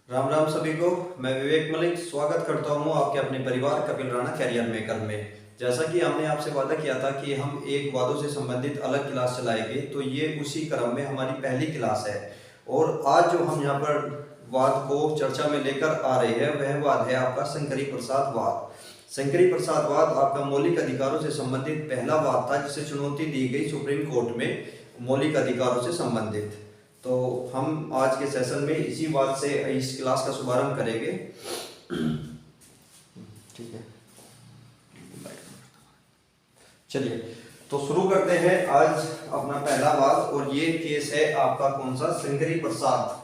राम राम सभी को। मैं विवेक मलिक स्वागत करता हूं आपके अपने परिवार कपिल राणा कैरियर मेकर में। जैसा कि हमने आपसे वादा किया था कि हम एक वादों से संबंधित अलग क्लास चलाएंगे, तो ये उसी क्रम में हमारी पहली क्लास है। और आज जो हम यहाँ पर वाद को चर्चा में लेकर आ रहे हैं वह वाद है आपका शंकरी प्रसाद वाद। शंकरी प्रसाद वाद आपका मौलिक अधिकारों से संबंधित पहला वाद था जिसे चुनौती दी गई सुप्रीम कोर्ट में मौलिक अधिकारों से संबंधित। तो हम आज के सेशन में इसी बात से इस क्लास का शुभारंभ करेंगे। ठीक है, चलिए तो शुरू करते हैं आज अपना पहला वाद। और ये केस है आपका कौन सा, शंकरी प्रसाद।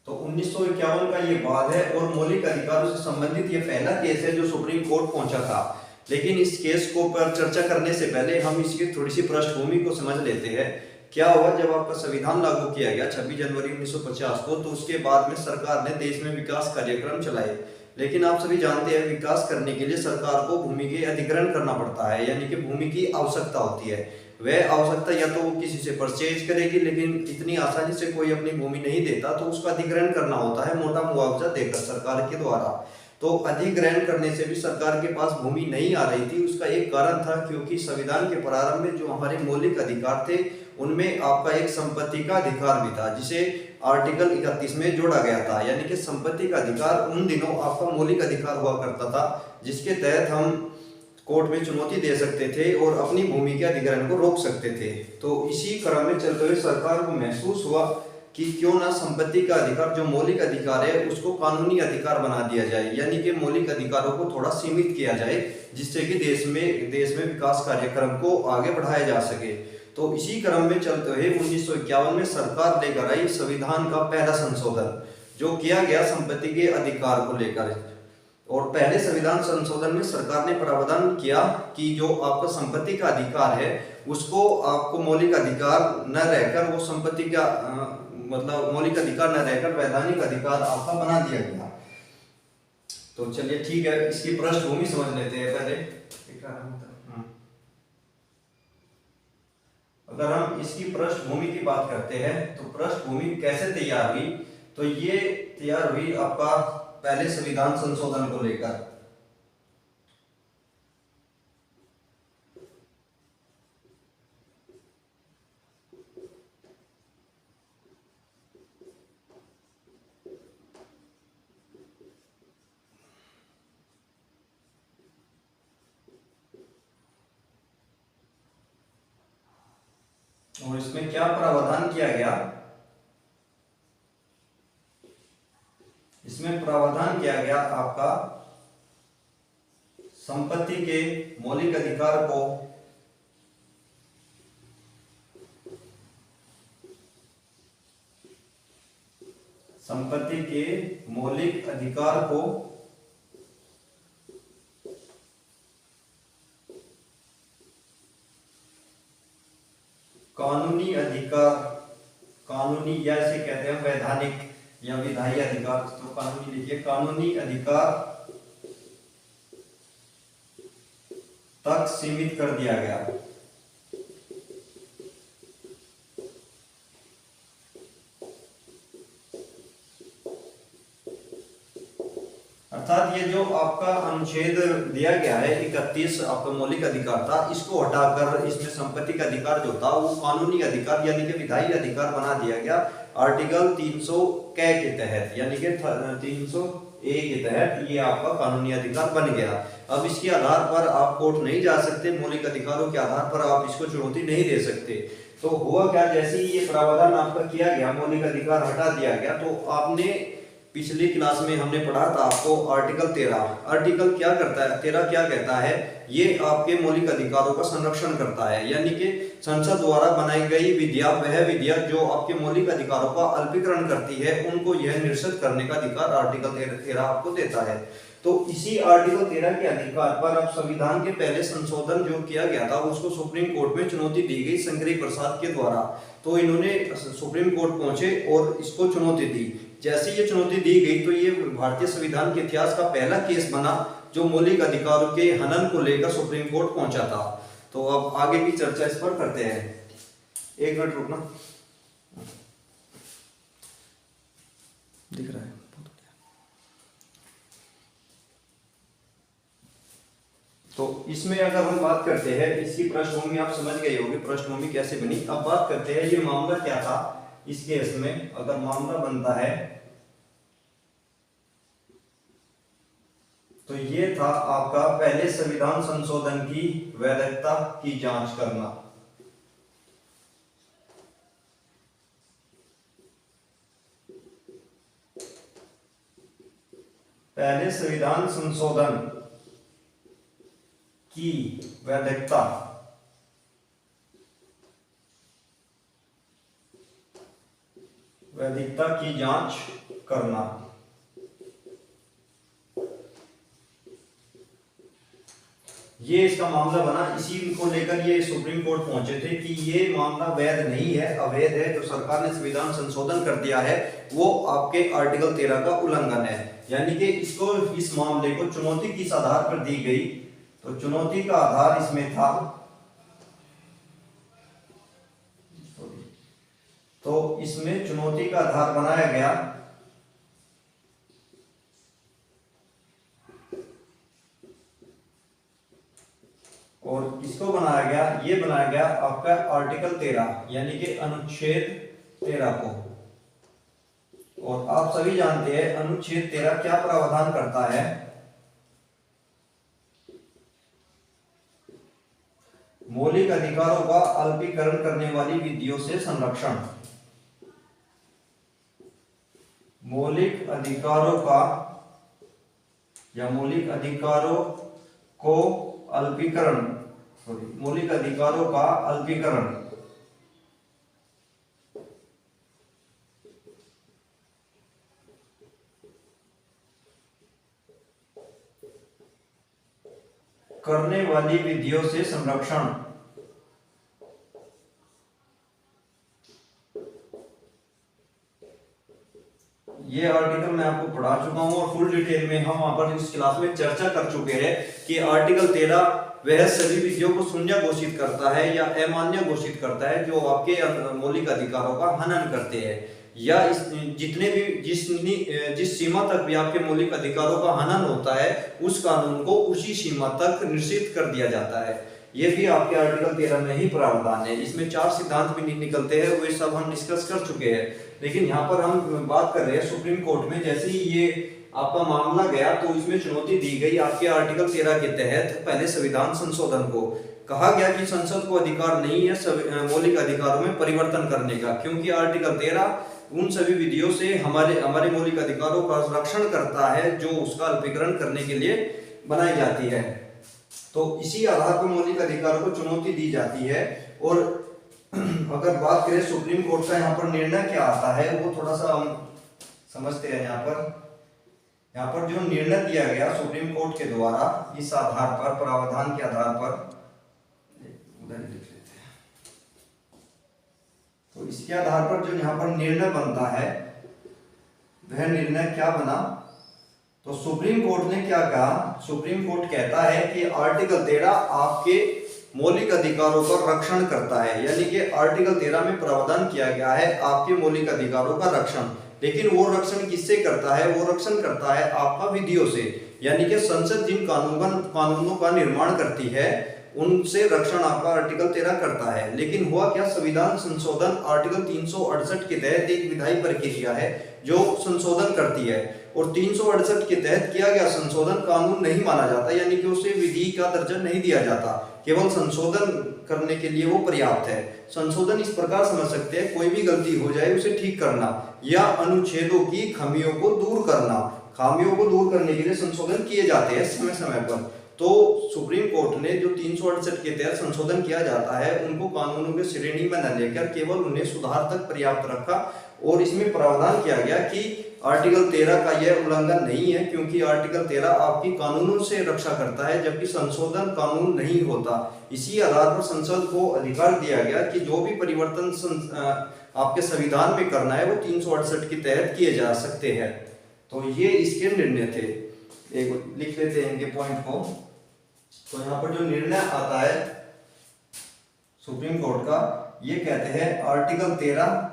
तो 1951 का ये वाद है और मौलिक अधिकारों से संबंधित ये पहला केस है जो सुप्रीम कोर्ट पहुंचा था। लेकिन इस केस को पर चर्चा करने से पहले हम इसकी थोड़ी सी पृष्ठभूमि को समझ लेते हैं। क्या हुआ जब आपका संविधान लागू किया गया 26 जनवरी 1950 को, तो उसके बाद में सरकार ने देश में विकास कार्यक्रम चलाए। लेकिन आप सभी जानते हैं विकास करने के लिए सरकार को भूमि के अधिग्रहण करना पड़ता है, यानी कि भूमि की आवश्यकता होती है। वह आवश्यकता या तो वो किसी से परचेज करेगी, लेकिन इतनी आसानी से कोई अपनी भूमि नहीं देता, तो उसका अधिग्रहण करना होता है मोटा मुआवजा देकर सरकार के द्वारा। तो अधिग्रहण करने से भी सरकार के पास भूमि नहीं आ रही थी। उसका एक कारण था क्योंकि संविधान के प्रारंभ में जो हमारे मौलिक अधिकार थे उनमें आपका एक संपत्ति का अधिकार भी था, जिसे आर्टिकल 31 में जोड़ा गया था। यानी कि संपत्ति का अधिकार उन दिनों आपका मौलिक अधिकार हुआ करता था, जिसके तहत हम कोर्ट में चुनौती दे सकते थे और अपनी भूमि के अधिग्रहण को रोक सकते थे। तो इसी क्रम में चलते हुए सरकार को महसूस हुआ कि क्यों ना संपत्ति का अधिकार जो मौलिक अधिकार है उसको कानूनी अधिकार बना दिया जाए, यानी कि मौलिक अधिकारों को थोड़ा सीमित किया जाए, जिससे कि देश में विकास कार्यक्रम को आगे बढ़ाया जा सके। तो इसी क्रम में चलते हुए 1951 में सरकार लेकर आई संविधान का पहला संशोधन, जो किया गया संपत्ति के अधिकार को लेकर। और पहले संविधान संशोधन में सरकार ने प्रावधान किया कि जो आपका संपत्ति का अधिकार है उसको आपको मौलिक अधिकार न रहकर वो संपत्ति का मतलब मौलिक अधिकार न रहकर वैधानिक अधिकार आपका बना दिया गया। तो चलिए ठीक है, इसकी पृष्ठभूमि समझ लेते हैं पहले। अगर हम इसकी पृष्ठभूमि की बात करते हैं तो पृष्ठभूमि कैसे तैयार हुई, तो ये तैयार हुई आपका पहले संविधान संशोधन को लेकर। और इसमें क्या प्रावधान किया गया, इसमें प्रावधान किया गया आपका संपत्ति के मौलिक अधिकार को कानूनी अधिकार, कानूनी या इसे कहते हैं वैधानिक या विधायी अधिकार, तो कानूनी लिखिए, कानूनी अधिकार तक सीमित कर दिया गया। अर्थात ये जो आपका अनुच्छेद दिया गया है 31 आपका मौलिक अधिकार था, इसको हटाकर इसमें संपत्ति का अधिकार जो था वो कानूनी अधिकार यानी कि विधायी अधिकार बना दिया गया आर्टिकल 300 के तहत, यानी कि 300A के तहत ये आपका कानूनी अधिकार बन गया। अब इसके आधार पर आप कोर्ट नहीं जा सकते, मौलिक अधिकारों के आधार पर आप इसको चुनौती नहीं दे सकते। तो हुआ क्या, जैसे ही ये प्रावधान आपका किया गया, मौलिक अधिकार हटा दिया गया, तो आपने पिछली क्लास में हमने पढ़ा था आपको आर्टिकल 13। आर्टिकल क्या करता है, 13 क्या कहता है, ये आपके मौलिक अधिकारों का संरक्षण करता है। यानी कि संसद द्वारा बनाई गई विधिया, वह विधिया जो आपके मौलिक अधिकारों का अल्पीकरण करती है, उनको यह निरस्त करने का अधिकार आर्टिकल 13 आपको देता है। तो इसी आर्टिकल 13 के अधिकार पर अब संविधान के पहले संशोधन जो किया गया था उसको सुप्रीम कोर्ट में चुनौती दी गई शंकरी प्रसाद के द्वारा। तो इन्होंने सुप्रीम कोर्ट पहुंचे और इसको चुनौती दी। जैसे ये चुनौती दी गई तो ये भारतीय संविधान के इतिहास का पहला केस बना जो मौलिक अधिकारों के हनन को लेकर सुप्रीम कोर्ट पहुंचा था। तो अब आगे की चर्चा इस पर करते हैं। एक मिनट रुकना, दिख रहा है। तो इसमें अगर हम बात करते हैं, इसकी पृष्ठभूमि आप समझ गए होंगे पृष्ठभूमि कैसे बनी। अब बात करते हैं ये मामला क्या था इस केस में। अगर मामला बनता है तो ये था आपका पहले संविधान संशोधन की वैधता की जांच करना। पहले संविधान संशोधन की वैधता की जांच करना। ये इसका मामला बना। इसी को लेकर ये सुप्रीम कोर्ट पहुंचे थे कि ये मामला वैध नहीं है, अवैध है। जो सरकार ने संविधान संशोधन कर दिया है वो आपके आर्टिकल 13 का उल्लंघन है। यानी कि इसको, इस मामले को चुनौती किस आधार पर दी गई, तो चुनौती का आधार इसमें था, तो इसमें चुनौती का आधार बनाया गया और किसको बनाया गया, ये बनाया गया आपका आर्टिकल 13 यानी कि अनुच्छेद 13 को। और आप सभी जानते हैं अनुच्छेद 13 क्या प्रावधान करता है। मौलिक अधिकारों का अल्पीकरण करने वाली विधियों से संरक्षण। मौलिक अधिकारों का या मौलिक अधिकारों को अल्पीकरण, मौलिक अधिकारों का अल्पीकरण करने वाली विधियों से संरक्षण। ये आर्टिकल मैं आपको पढ़ा चुका हूं और फुल डिटेल में हम वहां पर इस क्लास में चर्चा कर चुके हैं कि आर्टिकल 13 वह सभी विधियों को शून्य घोषित करता है या अमान्य घोषित करता है जो आपके मौलिक अधिकारों का हनन करते हैं, या जितने भी जिस सीमा तक भी आपके मौलिक अधिकारों का हनन होता है उस कानून को उसी सीमा तक निश्चित कर दिया जाता है। ये भी आपके आर्टिकल 13 में ही प्रावधान है। इसमें 4 सिद्धांत भी निकलते हैं, वे सब हम डिस्कस कर चुके हैं। लेकिन यहाँ पर हम बात कर रहे हैं सुप्रीम कोर्ट में। जैसे ही ये आपका मामला गया तो इसमें चुनौती दी गई आपके आर्टिकल 13 के तहत पहले संविधान संशोधन को। कहा गया कि संसद को अधिकार नहीं है मौलिक अधिकारों में परिवर्तन करने का, क्योंकि आर्टिकल 13 उन सभी विधियों से हमारे मौलिक अधिकारों का रक्षण करता है जो उसका अल्पीकरण करने के लिए बनाई जाती है। तो इसी आधार पर मौलिक अधिकारों को चुनौती दी जाती है। और अगर बात करें सुप्रीम कोर्ट का यहाँ पर निर्णय क्या आता है वो थोड़ा सा हम समझते हैं। यहाँ पर जो निर्णय दिया गया सुप्रीम कोर्ट के द्वारा इस आधार पर, प्रावधान के आधार पर, उधर लिख लेते हैं। तो इसके आधार पर जो यहाँ पर निर्णय बनता है वह निर्णय क्या बना, तो सुप्रीम कोर्ट ने क्या कहा। सुप्रीम कोर्ट कहता है कि आर्टिकल 13 आपके मौलिक अधिकारों का रक्षण करता है। यानी कि आर्टिकल 13 में प्रावधान किया गया है आपके मौलिक अधिकारों का रक्षण, लेकिन वो रक्षण किससे करता है, वो रक्षण करता है आपका विधियों से। यानी कि संसद जिन कानूनों का निर्माण करती है उनसे रक्षण आपका आर्टिकल 13 करता है। लेकिन हुआ क्या, संविधान संशोधन आर्टिकल 368 के तहत एक विधायी प्रक्रिया है जो संशोधन करती है, और 368 के तहत किया गया संशोधन कानून नहीं माना जाता, यानी कि उसे विधि का दर्जा नहीं दिया जाता, केवल संशोधन करने के लिए वो पर्याप्त है। संशोधन इस प्रकार समझ सकते हैं कोई भी गलती हो जाए उसे ठीक करना या अनुच्छेदों की खामियों को दूर करना। खामियों को दूर करने के लिए संशोधन किए जाते हैं समय समय पर। तो सुप्रीम कोर्ट ने जो 368 के तहत संशोधन किया जाता है उनको कानूनों की श्रेणी में न लेकर केवल उन्हें सुधार तक पर्याप्त रखा, और इसमें प्रावधान किया गया कि आर्टिकल 13 का यह उल्लंघन नहीं है, क्योंकि आर्टिकल 13 आपकी कानूनों से रक्षा करता है, जबकि संशोधन कानून नहीं होता। इसी आधार पर संसद को अधिकार दिया गया कि जो भी परिवर्तन आपके संविधान में करना है वो 368 के तहत किए जा सकते हैं। तो ये इसके निर्णय थे। एक लिख लेते हैं इनके पॉइंट को। तो यहाँ पर जो निर्णय आता है सुप्रीम कोर्ट का, ये कहते हैं आर्टिकल 13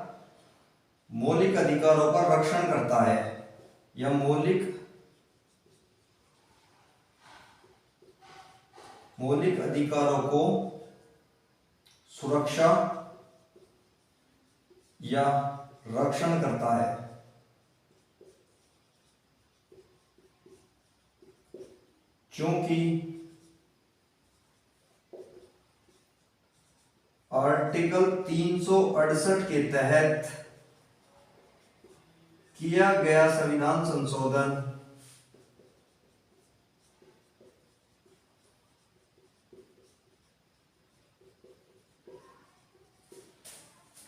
मौलिक अधिकारों का रक्षण करता है, या मौलिक अधिकारों को सुरक्षा या रक्षण करता है। क्योंकि आर्टिकल 368 के तहत किया गया संविधान संशोधन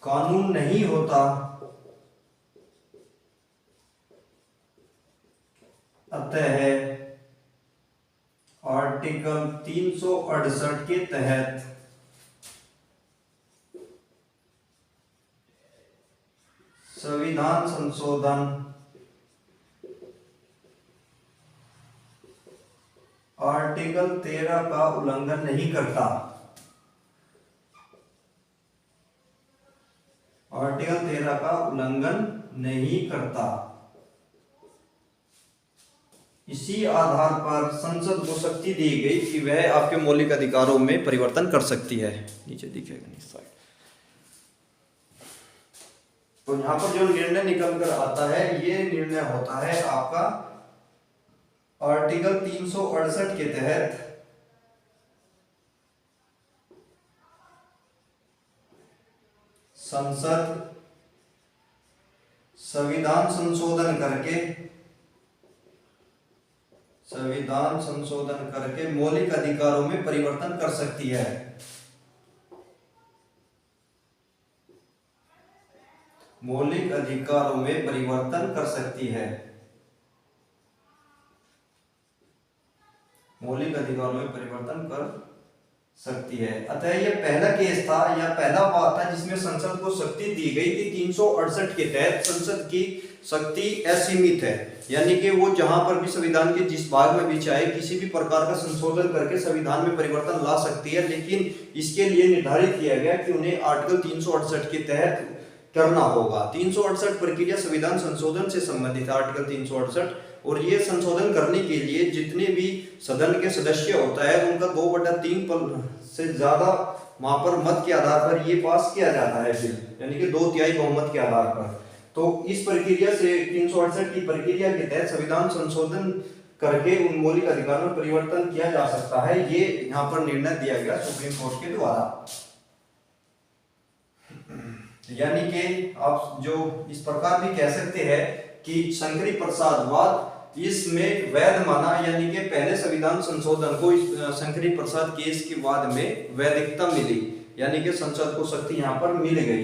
कानून नहीं होता, अतः आर्टिकल 368 के तहत संविधान संशोधन आर्टिकल 13 का उल्लंघन नहीं करता। आर्टिकल 13 का उल्लंघन नहीं करता। इसी आधार पर संसद को शक्ति दी गई कि वह आपके मौलिक अधिकारों में परिवर्तन कर सकती है। नीचे दिखेगा इस साइड। तो यहाँ पर जो निर्णय निकल कर आता है, ये निर्णय होता है आपका आर्टिकल 368 के तहत संसद संविधान संशोधन करके मौलिक अधिकारों में परिवर्तन कर सकती है। मौलिक अधिकारों में परिवर्तन कर सकती है। मौलिक अधिकारों में परिवर्तन कर सकती है। अतः यह पहला केस था या पहला बात था जिसमें संसद को शक्ति दी गई कि 368 के तहत संसद की शक्ति असीमित है, यानी कि वो जहां पर भी संविधान के जिस भाग में भी चाहे किसी भी प्रकार का संशोधन करके संविधान में परिवर्तन ला सकती है, लेकिन इसके लिए निर्धारित किया गया कि उन्हें आर्टिकल 368 के तहत करना होगा। 368 प्रक्रिया संविधान संशोधन से संबंधित है, आर्टिकल 368। और ये संशोधन करने के लिए जितने भी सदन के सदस्य होता है उनका 2/3 से ज्यादा वहां पर मत के आधार पर ये पास किया जाता है बिल, यानी कि 2/3 बहुमत के आधार पर। तो इस प्रक्रिया से 368 की प्रक्रिया के तहत संविधान संशोधन करके उन मौलिक अधिकारों में परिवर्तन किया जा सकता है। ये यहाँ पर निर्णय दिया गया सुप्रीम कोर्ट के द्वारा। यानी कि आप जो इस प्रकार भी कह सकते हैं कि शंकरी प्रसादवाद इसमें वैध माना, यानी कि पहले संविधान संशोधन को शंकरी प्रसाद केस के बाद में वैधिकता मिली, यानी कि संसद को शक्ति यहां पर मिल गई।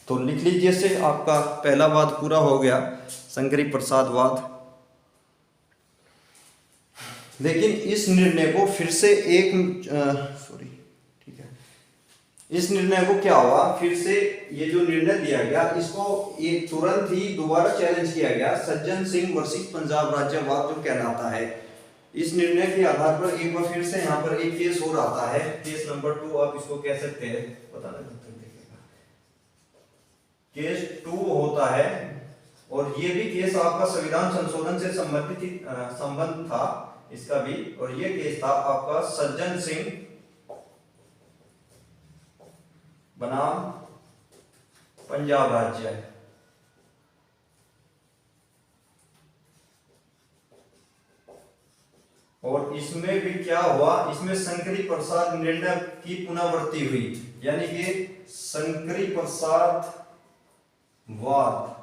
तो लिख लीजिए से आपका पहला वाद पूरा हो गया, शंकरी प्रसादवाद। लेकिन इस निर्णय को फिर से इस निर्णय को क्या हुआ, फिर से ये जो निर्णय दिया गया इसको एक तुरंत ही दोबारा चैलेंज किया गया, सज्जन सिंह वर्सेस पंजाब राज्यवाद जो कहलाता है। इस निर्णय के आधार पर एक बार फिर से यहाँ पर एक केस और आता है, केस नंबर 2 आप इसको कह सकते हैं, पता नहीं केस 2 होता है। और ये भी केस आपका संविधान संशोधन से संबंध था इसका भी, और ये केस था आपका सज्जन सिंह बनाम पंजाब राज्य। और इसमें भी क्या हुआ, इसमें शंकरी प्रसाद निर्णय की पुनरावृत्ति हुई, यानी कि शंकरी प्रसाद वाद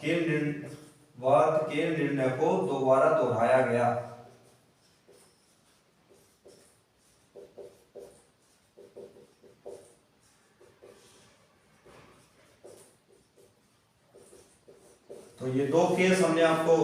के निर्णय को दोबारा दोहराया गया। तो ये दो केस हमने आपको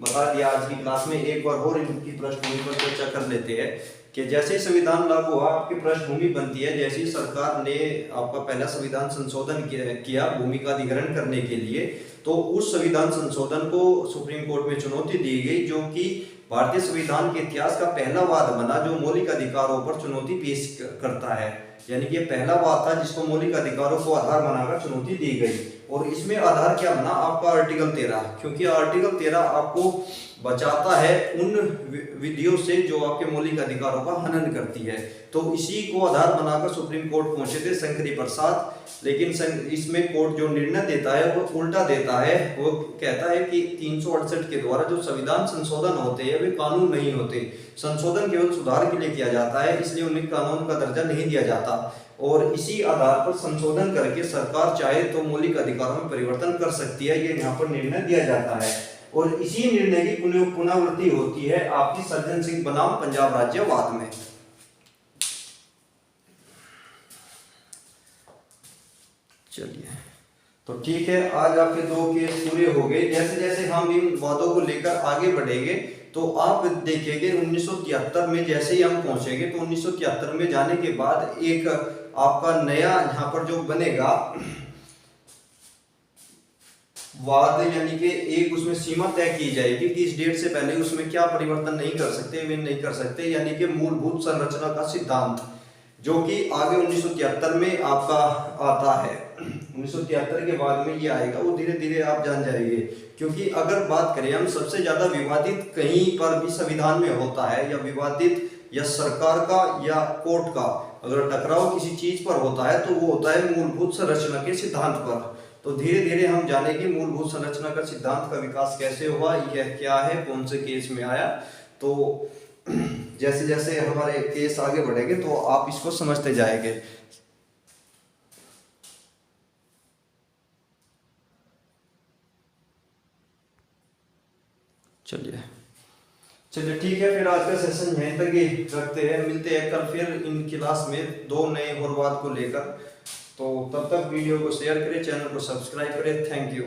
बता दिया आज की क्लास में। एक बार और इनकी पृष्ठभूमि पर चर्चा कर लेते हैं कि जैसे ही संविधान लागू हुआ, आपकी पृष्ठभूमि बनती है। जैसे ही सरकार ने आपका पहला संविधान संशोधन किया भूमि का अधिग्रहण करने के लिए, तो उस संविधान संशोधन को सुप्रीम कोर्ट में चुनौती दी गई, जो कि भारतीय संविधान के इतिहास का पहला वाद बना जो मौलिक अधिकारों पर चुनौती पेश करता है। यानी कि पहला वाद था जिसको मौलिक अधिकारों को आधार बनाकर चुनौती दी गई। और इसमें आधार क्या बना? आपका आर्टिकल 13, क्योंकि आर्टिकल 13 आपको बचाता है उन विधियों से जो आपके मौलिक अधिकारों का हनन करती है। तो इसी को आधार बनाकर सुप्रीम कोर्ट पहुंचे थे शंकरी प्रसाद। लेकिन इसमें कोर्ट जो निर्णय देता है वो उल्टा देता है। वो कहता है कि 368 के द्वारा जो संविधान संशोधन होते हैं वे कानून नहीं होते, संशोधन केवल सुधार के लिए किया जाता है, इसलिए उन्हें कानून का दर्जा नहीं दिया जाता। और इसी आधार पर संशोधन करके सरकार चाहे तो मौलिक अधिकारों में परिवर्तन कर सकती है, ये यहाँ पर निर्णय दिया जाता है। और इसी निर्णय की पुनरावृत्ति होती है आपकी सर्जन सिंह बनाम पंजाब राज्यवाद में। चलिए, तो ठीक है, आज आपके दो केस पूरे हो गए। जैसे जैसे हम इन वादों को लेकर आगे बढ़ेंगे तो आप देखेंगे 1973 में जैसे ही हम पहुंचेंगे, तो 1973 में जाने के बाद एक आपका नया यहाँ पर जो बनेगा वाद, यानी कि एक उसमें सीमा तय की जाएगी कि इस डेट से पहले उसमें क्या परिवर्तन नहीं कर सकते, वे नहीं कर सकते, यानी कि मूलभूत संरचना का सिद्धांत, जो कि आगे 1973 में आपका आता है। 1973 के बाद में ये आएगा, वो धीरे धीरे आप जान जाएंगे। क्योंकि अगर बात करें हम, सबसे ज्यादा विवादित कहीं पर भी संविधान में होता है, या विवादित या सरकार का या कोर्ट का अगर टकराव किसी चीज पर होता है तो वो होता है मूलभूत संरचना के सिद्धांत पर। तो धीरे धीरे हम जानेंगे मूलभूत संरचना का सिद्धांत का विकास कैसे हुआ, यह क्या है, कौन से केस में आया। तो जैसे जैसे हमारे केस आगे बढ़ेंगे तो आप इसको समझते जाएंगे। चलिए ठीक है, फिर आज का सेशन यहीं तक ही रखते हैं। मिलते हैं कल फिर इन क्लास में दो नए और वाद को लेकर। तो तब तक वीडियो को शेयर करें, चैनल को सब्सक्राइब करें। Thank you.